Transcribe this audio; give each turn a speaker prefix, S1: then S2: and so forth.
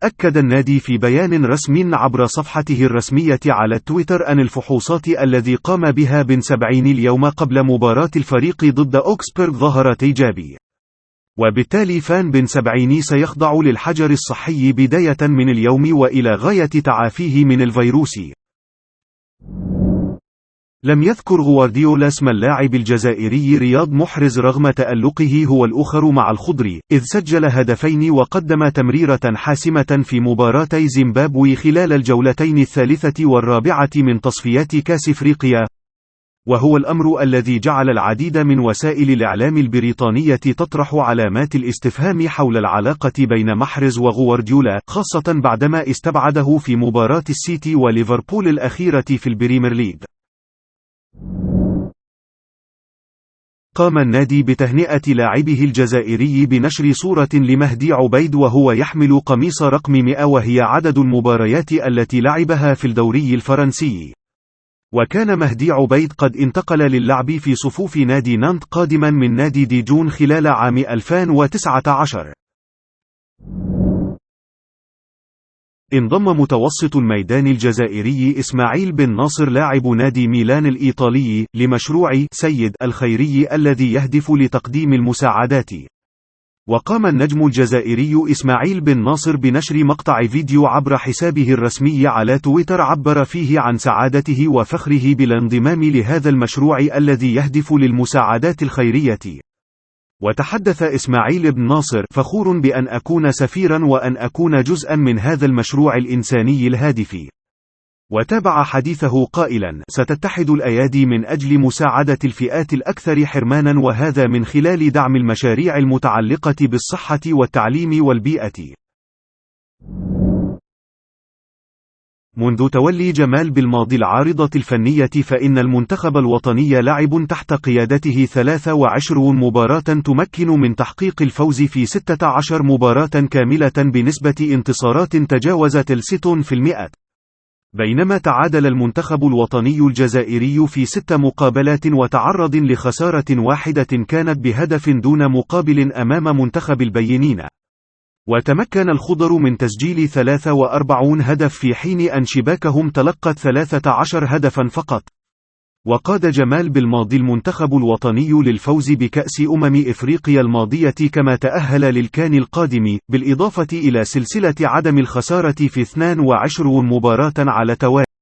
S1: أكد النادي في بيان رسمي عبر صفحته الرسمية على تويتر أن الفحوصات الذي قام بها بن 70 اليوم قبل مباراة الفريق ضد أوكسبرغ ظهرت إيجابي، وبالتالي فان بن 70 سيخضع للحجر الصحي بداية من اليوم وإلى غاية تعافيه من الفيروس. لم يذكر غوارديولا اسم اللاعب الجزائري رياض محرز رغم تألقه هو الآخر مع الخضر، إذ سجل هدفين وقدم تمريرة حاسمة في مباراتي زيمبابوي خلال الجولتين الثالثة والرابعة من تصفيات كأس إفريقيا، وهو الأمر الذي جعل العديد من وسائل الإعلام البريطانية تطرح علامات الاستفهام حول العلاقة بين محرز وغوارديولا، خاصة بعدما استبعده في مباراة السيتي وليفربول الأخيرة في البريمير ليج. قام النادي بتهنئة لاعبه الجزائري بنشر صورة لمهدي عبيد وهو يحمل قميص رقم 100 وهي عدد المباريات التي لعبها في الدوري الفرنسي. وكان مهدي عبيد قد انتقل للعب في صفوف نادي نانت قادما من نادي ديجون خلال عام 2019. انضم متوسط الميدان الجزائري إسماعيل بن ناصر لاعب نادي ميلان الإيطالي لمشروع سيد الخيري الذي يهدف لتقديم المساعدات. وقام النجم الجزائري إسماعيل بن ناصر بنشر مقطع فيديو عبر حسابه الرسمي على تويتر عبر فيه عن سعادته وفخره بالانضمام لهذا المشروع الذي يهدف للمساعدات الخيرية. وتحدث إسماعيل بن ناصر: فخور بأن أكون سفيرا وأن أكون جزءا من هذا المشروع الإنساني الهادف. وتابع حديثه قائلا: ستتحد الأيادي من أجل مساعدة الفئات الأكثر حرمانا، وهذا من خلال دعم المشاريع المتعلقة بالصحة والتعليم والبيئة. منذ تولي جمال بالماضي العارضة الفنية، فإن المنتخب الوطني لعب تحت قيادته 23 مباراة تمكن من تحقيق الفوز في 16 مباراة كاملة بنسبة انتصارات تجاوزت 60%. بينما تعادل المنتخب الوطني الجزائري في 6 مقابلات وتعرض لخسارة واحدة كانت بهدف دون مقابل أمام منتخب البينين. وتمكن الخضر من تسجيل 43 هدف في حين أن شباكهم تلقت 13 هدفا فقط. وقاد جمال بالماضي المنتخب الوطني للفوز بكأس إفريقيا الماضية، كما تأهل للكان القادم، بالإضافة إلى سلسلة عدم الخسارة في 22 مباراة على توالي.